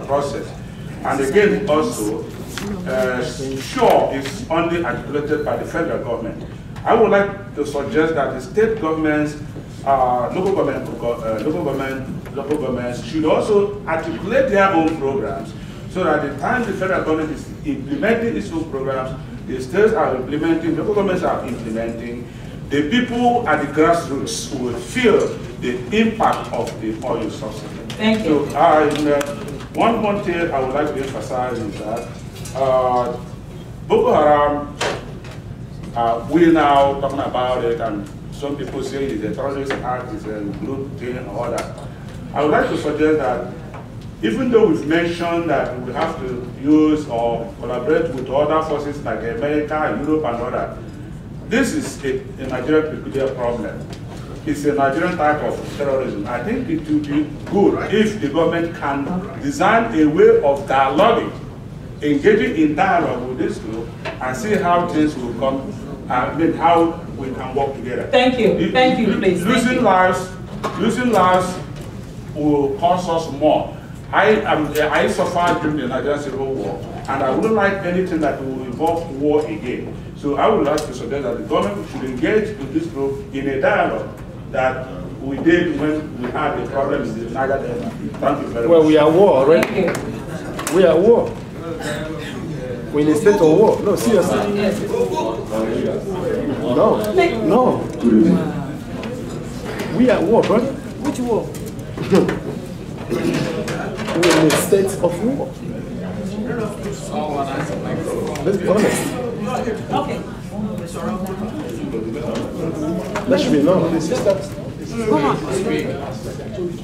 process. And again, also, sure is only articulated by the federal government. I would like to suggest that the state governments, local governments should also articulate their own programs, so that at the time the federal government is implementing its own programs, the states are implementing, local governments are implementing, the people at the grassroots will feel the impact of the oil subsidy. Thank you. So, one more thing I would like to emphasize is that Boko Haram, we're now talking about it, and some people say it's a terrorist act, it's a group thing, and all that. I would like to suggest that even though we've mentioned that we have to use or collaborate with other forces like America, Europe, and all that, this is a Nigerian peculiar problem. It's a Nigerian type of terrorism. I think it would be good if the government can design a way of dialoguing, engaging in dialogue with this group, and see how things will come, how we can work together. Thank you. Thank you, please. Losing lives will cost us more. I suffered during the Nigerian Civil War, and I wouldn't like anything that will involve war again. So I would like to suggest that the government should engage with this group in a dialogue that we did when we had the problem in the Niger Delta. Thank you very much. Well, we are at war already. We are at war. We're in a state of war. No, seriously. No. We are at war, brother. Which war? We're in a state of war. Let's be honest. Okay. That should be known.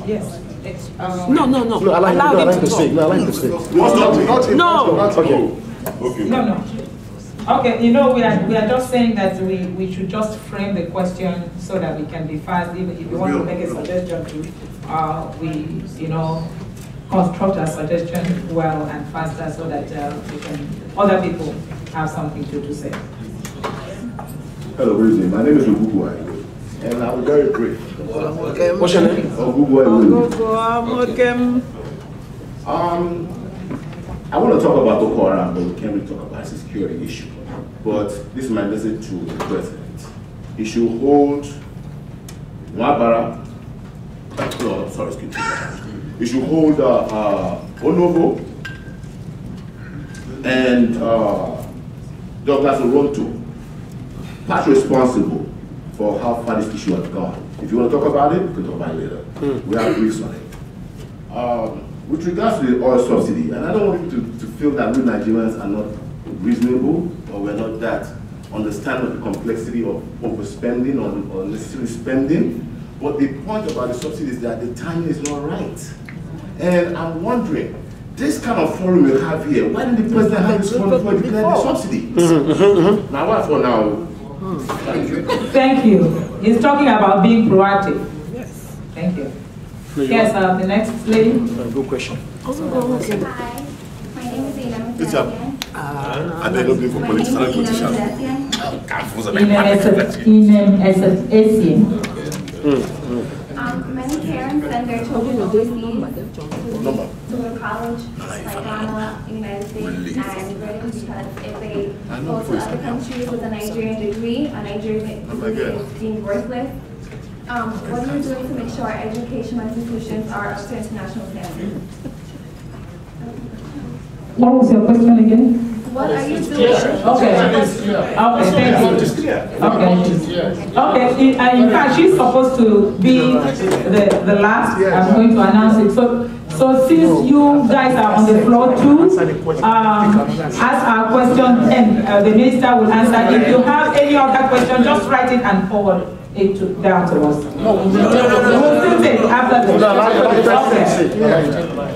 Yes. No, I like to speak. No, I like to speak. No. Okay. No. Okay, you know, we are just saying that we should just frame the question so that we can be fast. If you want to make a suggestion, we, construct a suggestion well and faster so that other people have something to say. Hello, good evening. My name is Ogugu, and I'm very brief. What's your name? Ogugu. I want to talk about Boko Haram, but we can't really talk about a security issue. But this is my message to the president. He should hold Nwabara. No, sorry, excuse me. He should hold Onovo and Douglas Oronto part responsible for how far this issue has gone. If you want to talk about it, we can talk about it later. We have briefs on it. With regards to the oil subsidy, and I don't want you to feel that we Nigerians are not reasonable or we're not that understanding of the complexity of overspending or unnecessary spending. But the point about the subsidy is that the timing is not right. And I'm wondering, this kind of forum we have here, why didn't the president have this forum before declaring the subsidy? Now, what for now? Thank you. Thank you. He's talking about being proactive. Yes. Thank you. Yes, the next lady. Good question. Hi, my name is Ina. And they don't do for politics, I'm not politician. Many parents send their children overseas to go to college, like Ghana, United States, and really because if they go to other countries with a Nigerian degree, a Nigerian degree is deemed worthless. What are you doing to make sure our educational institutions are up to international standards? What was your question again? What are you doing? Okay. Thank you. Okay. In fact, she's supposed to be the last. I'm going to announce it. So since you guys are on the floor too, ask our question and the minister will answer. If you have any other question, just write it and forward it down to us. We will still take after this. Okay.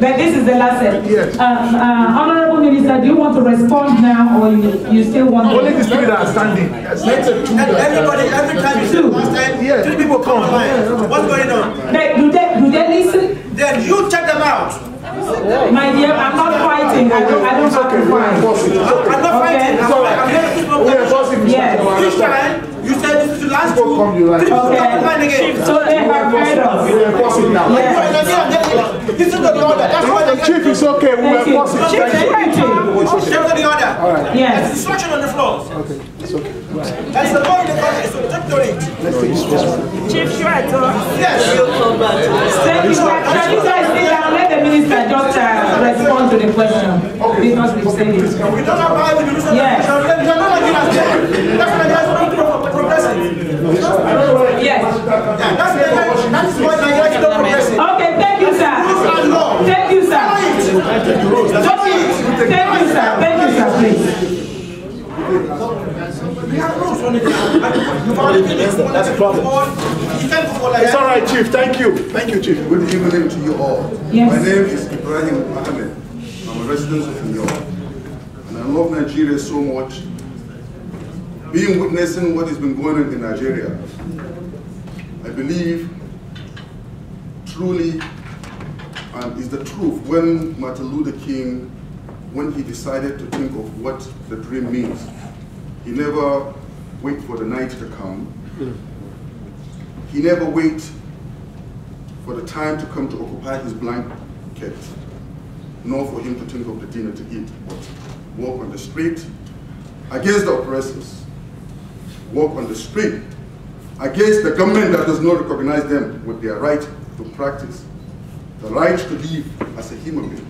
Then this is the last set. Honorable Minister, do you want to respond now, or you still want to? Only the people that are standing. Everybody, every time you say last time, 3 people come online. What's going on? Do they listen? Then you check them out. My dear, I'm not fighting. I don't have to fight. I'm not fighting. I'm here to Yes. Each time you say this is last two. Okay. So they have heard us. Listen to the order. That's why they Chief, it's okay. We will enforce it. Chief, to the order. All right. Yes. That's instruction on the floor. Okay, it's okay. That's the point in the context. So take to it. Chief, right, Yes. Thank you. Can you guys sit down? Let the minister just respond to the question. Because we've said it. We don't have power to do something. Yes. You're not like that's why Nigeria is progressive. Yes. That is why Nigeria is not progressive. Okay, thank you, sir. Thank you, sir. Thank you, sir. Thank you, sir, please. That's a problem. It's all right, Chief. Thank you. Thank you, Chief. Good evening to you all. Yes. My name is Ibrahim Ahmed. I'm a resident of New York. And I love Nigeria so much. Witnessing what has been going on in Nigeria, I believe truly, and is the truth, when Martin Luther King, when he decided to think of what the dream means, he never wait for the night to come. He never wait for the time to come to occupy his blanket, nor for him to think of the dinner to eat, but walk on the street against the oppressors, walk on the street against the government that does not recognize them with their right to practice, the right to live as a human being.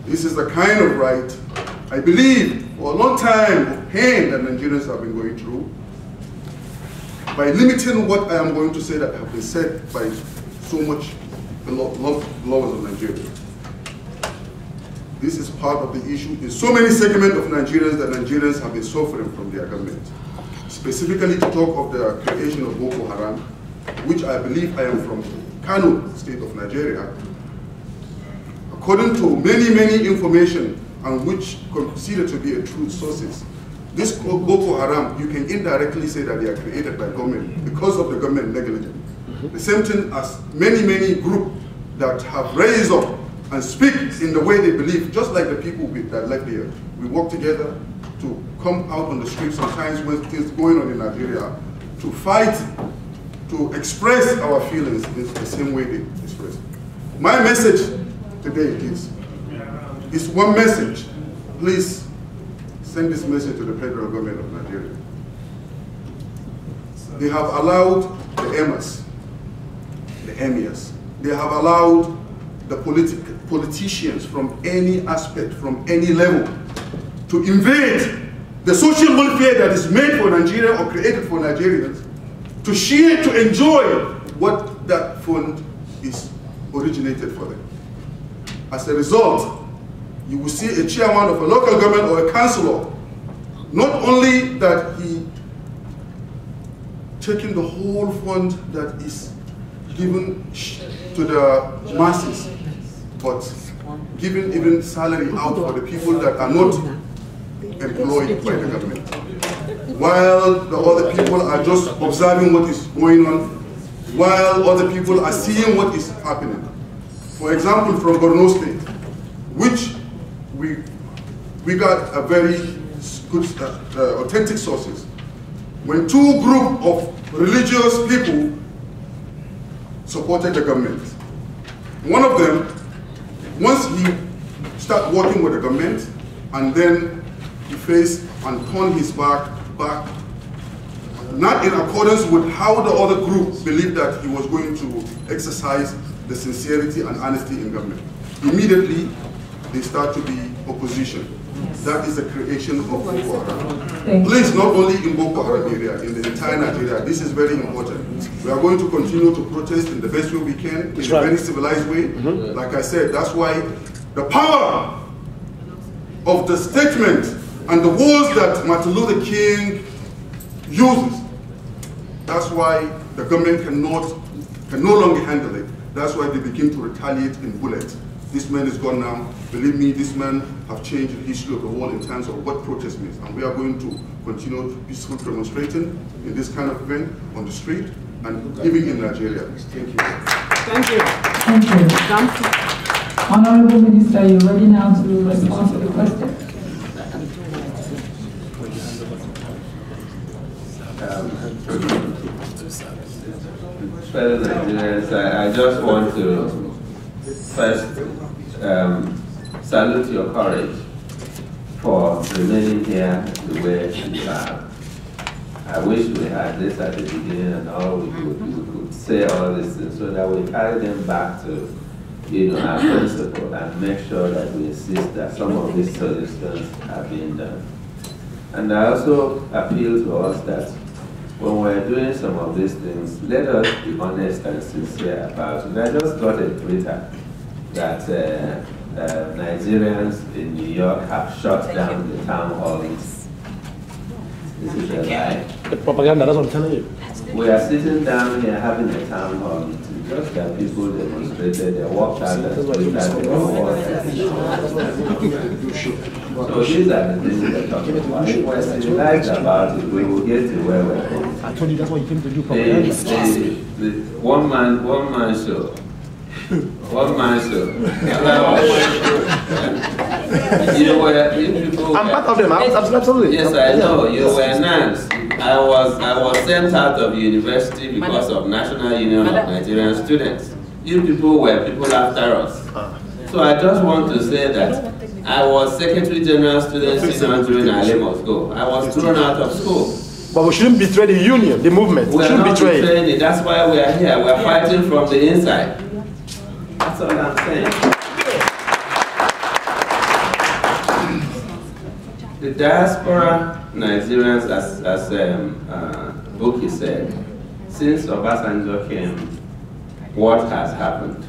This is the kind of right, I believe, for a long time of pain that Nigerians have been going through. By limiting what I am going to say that have been said by so much lovers of Nigeria. This is part of the issue in so many segments of Nigerians that Nigerians have been suffering from their government. Specifically to talk of the creation of Boko Haram, which I believe I am from Kano state of Nigeria. According to many information and which considered to be a true sources, this Boko Haram, you can indirectly say that they are created by government because of the government negligence. The same thing as many groups that have raised up and speak in the way they believe, just like the people that left here. We work together to come out on the streets sometimes when things going on in Nigeria, to fight, to express our feelings in the same way they express. My message today is one message. Please send this message to the federal government of Nigeria. They have allowed the emirs, they have allowed the politicians from any aspect, from any level, to invade the social welfare that is made for Nigeria or created for Nigerians, to share, to enjoy what that fund is originated for them. As a result, you will see a chairman of a local government or a councillor, not only that he taking the whole fund that is given to the masses, but giving even salary out for the people that are not employed by the government. While the other people are just observing what is going on, while other people are seeing what is happening. For example, from Borno State, which we got a very good, authentic sources. When two groups of religious people supported the government, one of them, once he started working with the government, and then he faced and turned his back, not in accordance with how the other group believed that he was going to exercise the sincerity and honesty in government. Immediately, they start to be opposition. That is the creation of Boko Haram. Please, not only in Boko Haram area, in the entire Nigeria, this is very important. We are going to continue to protest in the best way we can, in a very civilized way. Like I said, that's why the power of the statement and the words that Martin Luther King uses, that's why the government can no longer handle it. That's why they begin to retaliate in bullets. This man is gone now. Believe me, this man have changed the history of the world in terms of what protest means. And we are going to continue peaceful demonstrating in this kind of event on the street and even in Nigeria. Thank you. Thank you. Thank you. Honorable Minister, are you ready now to respond to the question? fellow Nigerians, I just want to first salute your courage for remaining here the way you have. I wish we had this at the beginning and all we could say all these things so that we carry them back to our principle and make sure that we insist that some of these solutions are being done. And I also appeal to us that when we're doing some of these things, let us be honest and sincere about it. I just got a Twitter that Nigerians in New York have shut down the town halls. This is a lie. The propaganda, that's what I'm telling you. We are sitting down here having a town hall meeting. Just that people demonstrated, they walked out and tweeted, so these are the things we're talking about. If we're civilized about it, we will get to where we're going. I told you that's what you came to do, propaganda. The one man show. One man show. I'm part of them, absolutely. Yes, I know. You were nuns. I was sent out of university because of National Union of Nigerian Students. You people were people after us. So I just want to say that I was Secretary General Students Union during Alemos Go. I was thrown out of school. But we shouldn't betray the union, the movement. We are not betraying it. That's why we are here. We are fighting from the inside. That's all I'm saying. The diaspora Nigerians, as Buki said, since Obasanjo came, what has happened?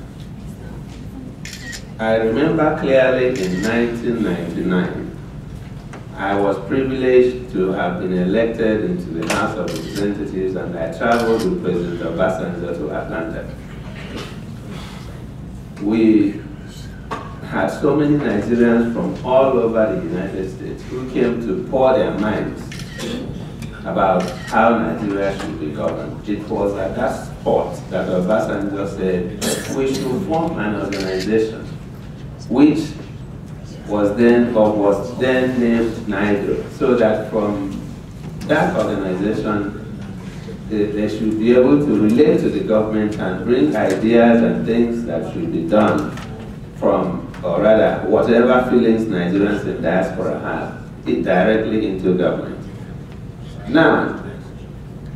I remember clearly in 1999, I was privileged to have been elected into the House of Representatives, and I traveled with President Obasanjo to Atlanta. We had so many Nigerians from all over the United States who came to pour their minds about how Nigeria should be governed. It was at that spot that Obasanjo said we should form an organization which was then named NIDO, so that from that organization they should be able to relate to the government and bring ideas and things that should be done from, or rather, whatever feelings Nigerians in diaspora have, it directly into government. Now,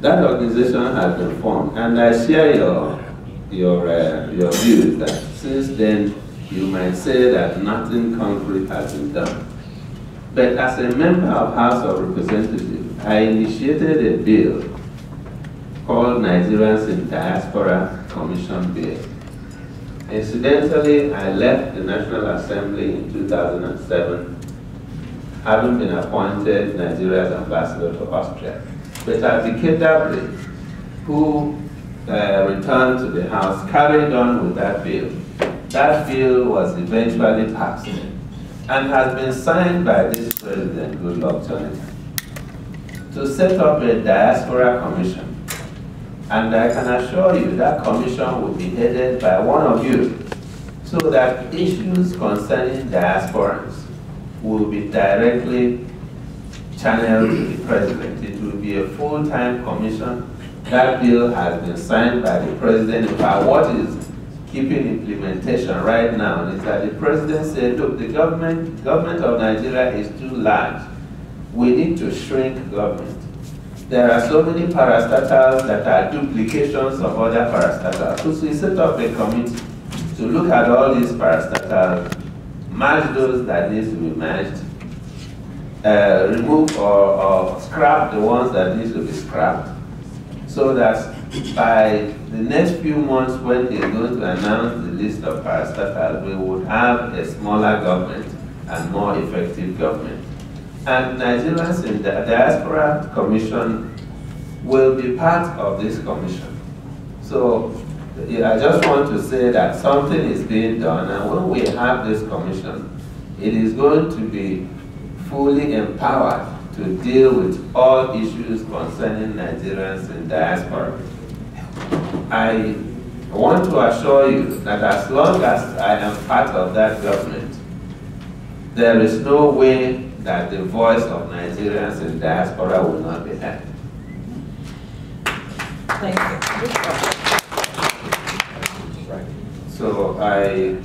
that organization has been formed, and I share your views that since then you might say that nothing concrete has been done. But as a member of House of Representatives, I initiated a bill called Nigerians in Diaspora Commission Bill. Incidentally, I left the National Assembly in 2007, having been appointed Nigeria's ambassador to Austria. But Abdikir Dabri, who returned to the House, carried on with that bill. That bill was eventually passed and has been signed by this President, Goodluck Jonathan, to set up a diaspora commission. And I can assure you that commission will be headed by one of you, so that issues concerning diasporans will be directly channeled to the President. It will be a full-time commission. That bill has been signed by the President. In fact, what is keeping implementation right now is that the President said, look, the government of Nigeria is too large. We need to shrink government. There are so many parastatals that are duplications of other parastatals. So we set up a committee to look at all these parastatals, merge those that need to be merged, remove or scrap the ones that need to be scrapped, so that by the next few months when he's going to announce the list of parastatals, we would have a smaller government and more effective government. And Nigerians in the Diaspora Commission will be part of this commission. So I just want to say that something is being done, and when we have this commission, it is going to be fully empowered to deal with all issues concerning Nigerians in diaspora. I want to assure you that as long as I am part of that government, there is no way that the voice of Nigerians in diaspora will not be heard. Thank you. So I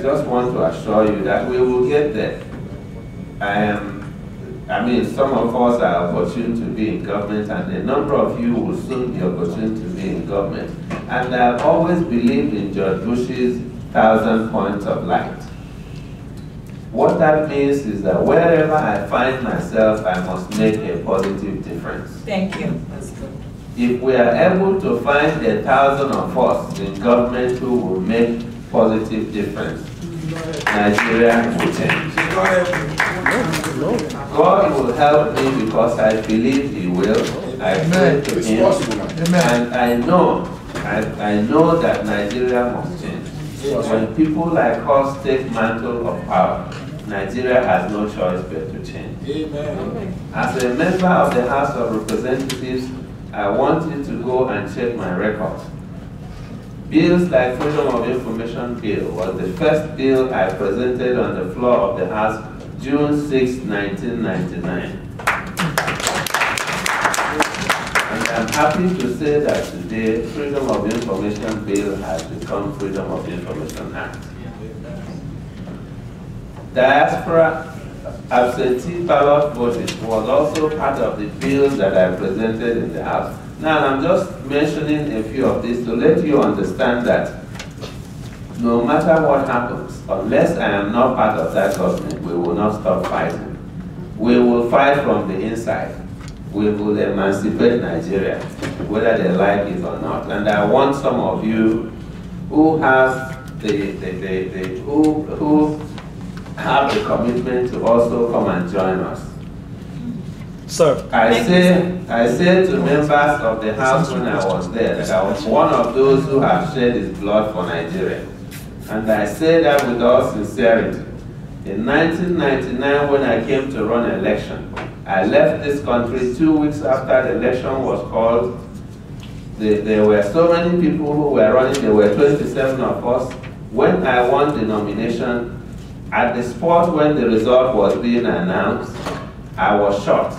just want to assure you that we will get there. I mean, some of us are opportune to be in government, and a number of you will soon be opportune to be in government. And I've always believed in George Bush's 1,000 points of light. What that means is that wherever I find myself, I must make a positive difference. Thank you. That's good. If we are able to find 1,000 of us in government who will make positive difference, Nigeria will change. God will help me because I believe He will. I pray to Him, and I know that Nigeria must change. When people like us take mantle of power, Nigeria has no choice but to change. Amen. As a member of the House of Representatives, I want you to go and check my record. Bills like Freedom of Information Bill was the first bill I presented on the floor of the House June 6, 1999. And I'm happy to say that today, Freedom of Information Bill has become Freedom of Information Act. Diaspora absentee ballot voting was also part of the bills that I presented in the House. Now, I'm just mentioning a few of these to let you understand that no matter what happens, unless I am not part of that government, we will not stop fighting. We will fight from the inside. We will emancipate Nigeria, whether they like it or not. And I want some of you who have who have the commitment to also come and join us. Sir. I say to members of the House when I was there that I was one of those who have shed his blood for Nigeria. And I say that with all sincerity. In 1999, when I came to run an election, I left this country 2 weeks after the election was called. There were so many people who were running, there were 27 of us. When I won the nomination, at the spot when the result was being announced, I was shot.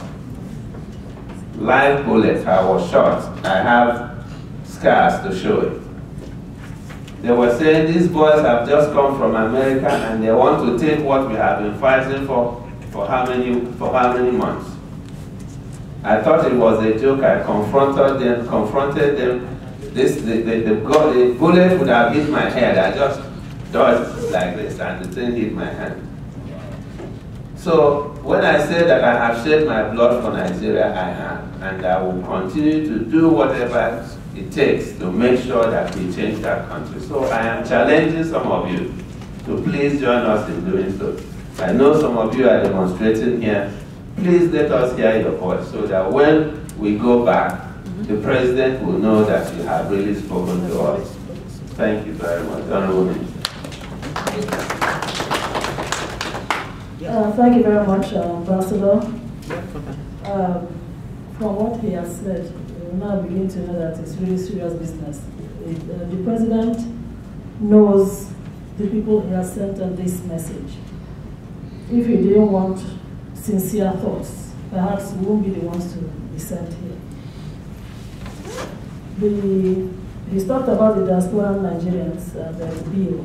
Live bullet, I was shot. I have scars to show it. They were saying these boys have just come from America and they want to take what we have been fighting for how many months. I thought it was a joke. I confronted them. The bullet would have hit my head. I just dodged like this and the thing hit my hand. So when I say that I have shed my blood for Nigeria, I have. And I will continue to do whatever it takes to make sure that we change that country. So I am challenging some of you to please join us in doing so. I know some of you are demonstrating here. Please let us hear your voice so that when we go back, the President will know that you have really spoken to us. Thank you very much. Honorable. Thank you very much, Ambassador. From what he has said, we now begin to know that it's really serious business. The President knows the people he has sent on this message. If he didn't want sincere thoughts, perhaps we won't be the ones to be sent here. He's talked about the diaspora Nigerians and the bill.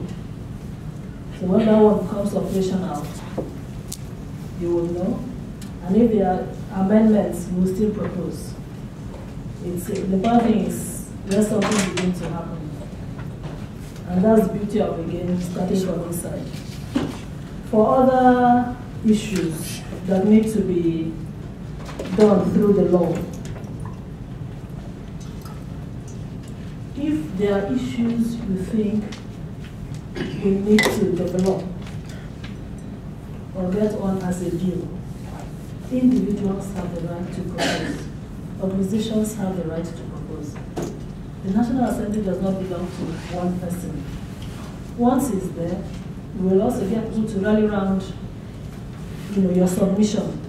So when that one becomes operational, you will know. And if there are amendments, we will still propose. The bad thing is there's something begins to happen. And that's the beauty of the game, starting from inside. For other issues that need to be done through the law, if there are issues you think we need to develop or get on as a bill, individuals have the right to propose. Organizations have the right to propose. The National Assembly does not belong to one person. Once it's there, we will also get people to rally around your submission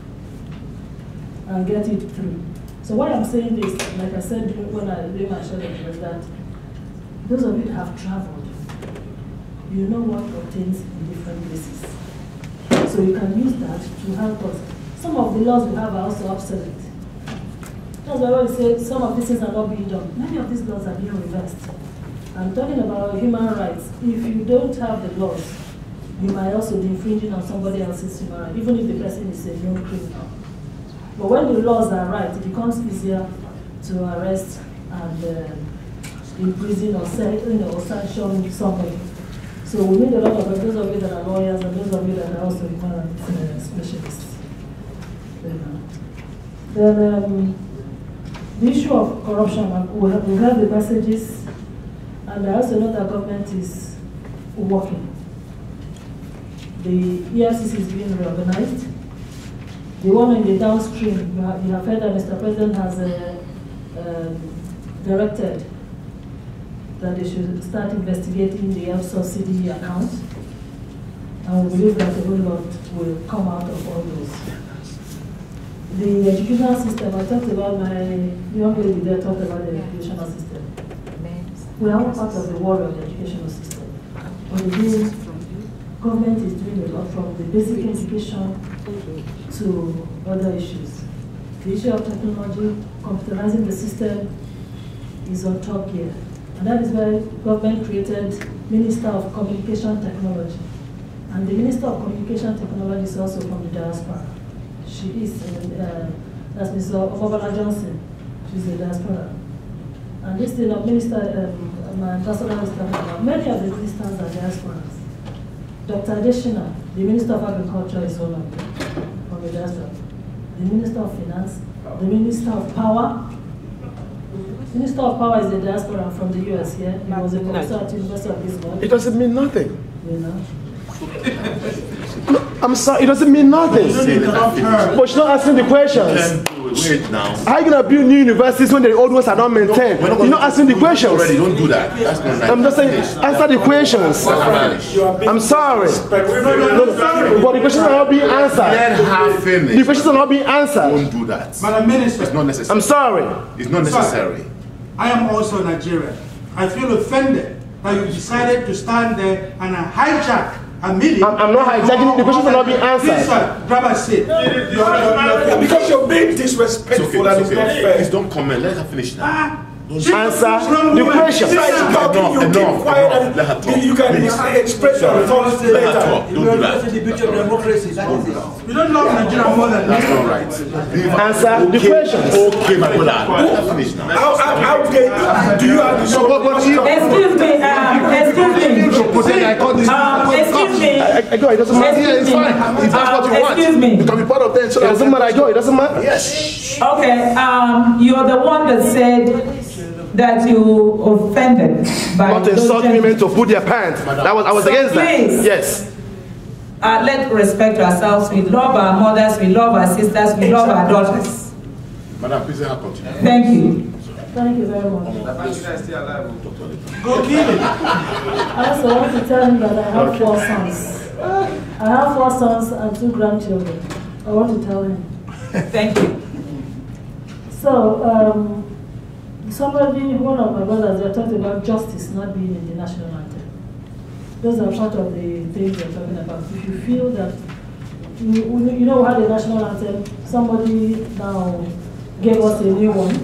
and get it through. So why I'm saying this, like I said when I did my shadow, was that those of you that have traveled, you know what obtains in different places. So you can use that to help us. Some of the laws we have are also obsolete. That's why we say some of these things are not being done. Many of these laws are being reversed. I'm talking about human rights. If you don't have the laws, you might also be infringing on somebody else's human rights, even if the person is a known criminal. But when the laws are right, it becomes easier to arrest and imprison or sanction somebody. So we need a lot of those of you that are lawyers and those of you that are also human rights specialists. Then the issue of corruption, we have the messages, and I also know that government is working. The EFCC is being reorganized. The one in the downstream, you have heard that Mr. President has directed that they should start investigating the subsidy accounts. And we believe that a whole lot will come out of all those. The educational system, I talked about my young lady there, talked about the educational system. We are all part of the war of the educational system. But the government is doing a lot from the basic education to other issues. The issue of technology, computerizing the system is on top here. And that is why government created Minister of Communication Technology. And the Minister of Communication Technology is also from the diaspora. She is, that's Mr. Obabala Johnson. She's a diaspora. And this thing of Minister, my ambassador is talking about, many of the ministers are diasporas. Dr. Adeshina, the Minister of Agriculture, is one of them, from the diaspora. The Minister of Finance, the Minister of Power. The Minister of Power is the diaspora from the US here. He was a professor at the University of Lisbon. It doesn't mean nothing. You know? No, I'm sorry, it doesn't mean nothing. But she's not answering the questions. Wait now. How are you going to build new universities when the old ones are not maintained? You're not answering the questions. Already, don't do that. That's not right. I'm just saying, answer the questions. I'm sorry. But the questions are not being answered. Let her finish. The questions are not being answered. Don't do that. Madam Minister. It's not necessary. I'm sorry. It's not necessary. I am also Nigerian. I feel offended that you decided to stand there and hijack a meeting. I'm not hijacking. The questions are not being answered. Please, sir, grab a seat. Because you're being disrespectful and it's not fair. Please don't comment. Let her finish now. Answer the questions. You keep quiet and you can express your thoughts later. Let her talk. Don't do that. You don't love Nigeria more than that's not right. Answer the questions. Okay, my brother. Let her finish now. How do you have the Excuse me. I go, it doesn't matter. Yeah, it's fine. If that's what you want. Excuse me. You can be part of that. So it doesn't matter. I go, it doesn't matter. Yes. Okay, you're the one that said that you offended by not insulting women to put their pants. I was against that. Please. Yes. Let's respect ourselves. We love our mothers, we love our sisters, we love our daughters. Madam, please let her continue. Thank you. Thank you very much. Go kill it. I also want to tell him that I have 4 sons. I have 4 sons and 2 grandchildren. I want to tell him. Thank you. So, one of my brothers, they talked about justice not being in the national anthem. Those are part of the things we're talking about. If you feel that, you know, we had a national anthem, somebody now gave us a new one.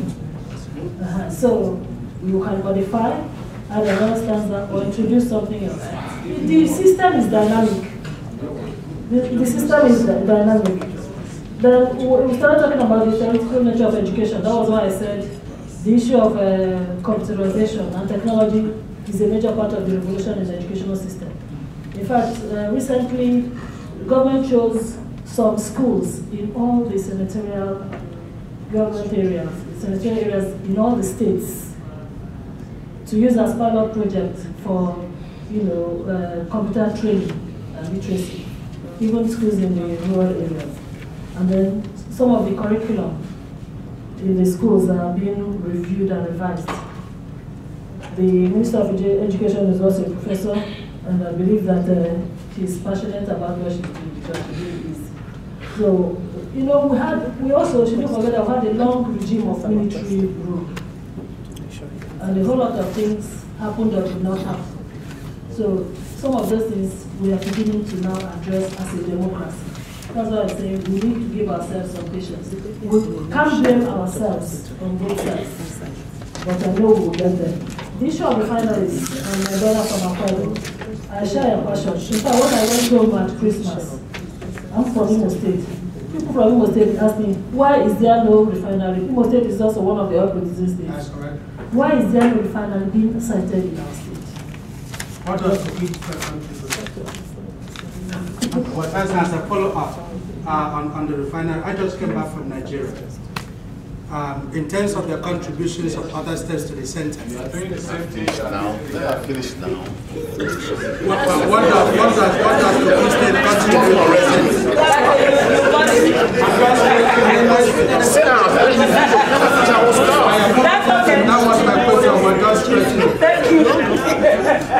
So, you can modify, add another stanza, or introduce something else. The system is dynamic. The system is dynamic. Then we started talking about the theoretical nature of education. That was why I said the issue of computerization and technology is a major part of the revolution in the educational system. In fact, recently, the government chose some schools in all the senatorial government areas, in all the states, to use as pilot project for, computer training and literacy, even schools in the rural areas. And then some of the curriculum in the schools are being reviewed and revised. The Minister of Education is also a professor, and I believe that she's passionate about what she's doing because she really is. So, we also shouldn't forget that we had a long regime of military rule. And a whole lot of things happened or did not happen. So, some of those things we are beginning to now address as a democracy. That's why I say we need to give ourselves some patience. We can't blame ourselves on both sides, but I know we'll get there. The issue of refineries and my brother from Akwa, I share your passion. In fact, when I went home at Christmas, I'm from Imo State. People from Imo State ask me, why is there no refinery? Imo State is also one of the oil producing states. That's correct. Why is there no refinery being cited in our state? What does the big countries But as a follow-up on the refinery, I just came back from Nigeria. In terms of the contributions of other states to the center. You are doing the same thing now. They are finished now. What does the big state contribute? That was my question, but just straight. Thank you.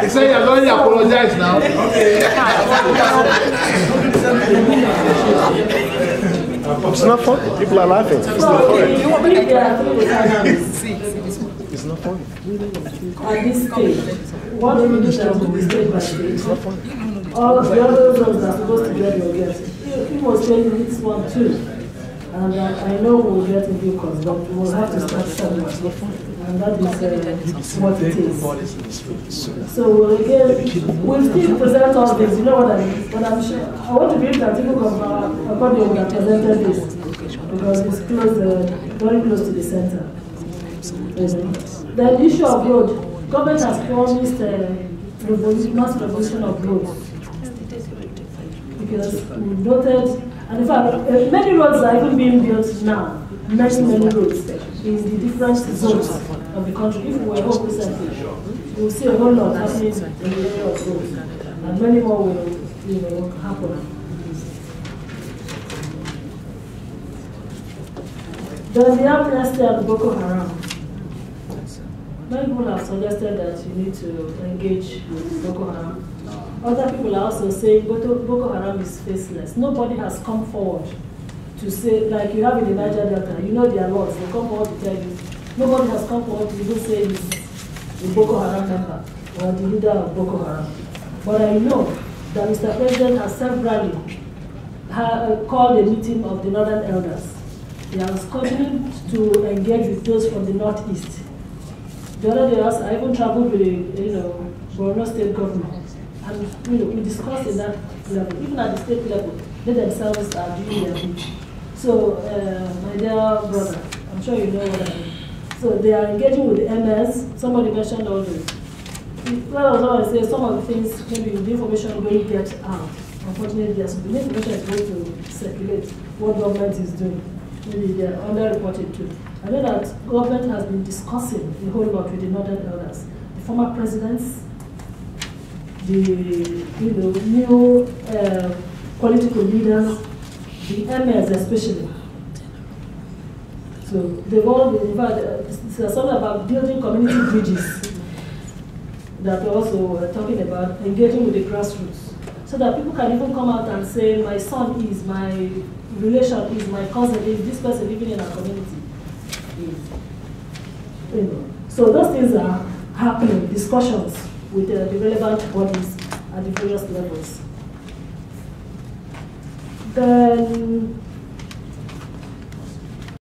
He said he has already apologized now. It's not funny. People are laughing. It's not funny. It's not funny. At this stage, what do we do to be state by state? It's not funny. All the other roads are supposed to get your guess. People say this one too. And I know we'll get in due course, but we'll have to start somewhere. And that is what it is. So again, we'll still present all this, you know what I mean? But I'm sure, I want to believe that people of our body will have presented this, because it's close, very close to the center. The issue of road, government has promised mass revolution of roads. Because we noted, and in fact, many roads are even being built now, many roads in the different zones of the country. If we were home recently, we will see a whole lot happening in the area of roads, and many more will happen. Then the amnesty and Boko Haram. Many people have suggested that you need to engage with Boko Haram. Other people are also saying Boko Haram is faceless. Nobody has come forward to say, like you have in the Niger Delta, you know their laws, they come forward to tell you. Nobody has come forward to even say he's the Boko Haram member or the leader of Boko Haram. But I know that Mr. President has severally called a meeting of the Northern Elders. He has continued to engage with those from the Northeast. The other day, I even traveled with the Borno State government. And we discussed in that level, even at the state level, they themselves are doing their bit. So, my dear brother, I'm sure you know what I mean. So they are engaging with the MS. Somebody mentioned all this. Well, I say some of the things, maybe the information will get out. Unfortunately, the information is going to circulate what government is doing. Maybe they are underreported too. I know that government has been discussing a whole lot with the Northern Elders, the former presidents, the new political leaders, the MS especially. So they've all been, in fact, there's something about building community bridges that we're also talking about, engaging with the grassroots, so that people can even come out and say, my son is, my relation is, my cousin is, this person living in our community is. So those things are happening, discussions with the relevant bodies at the various levels. Then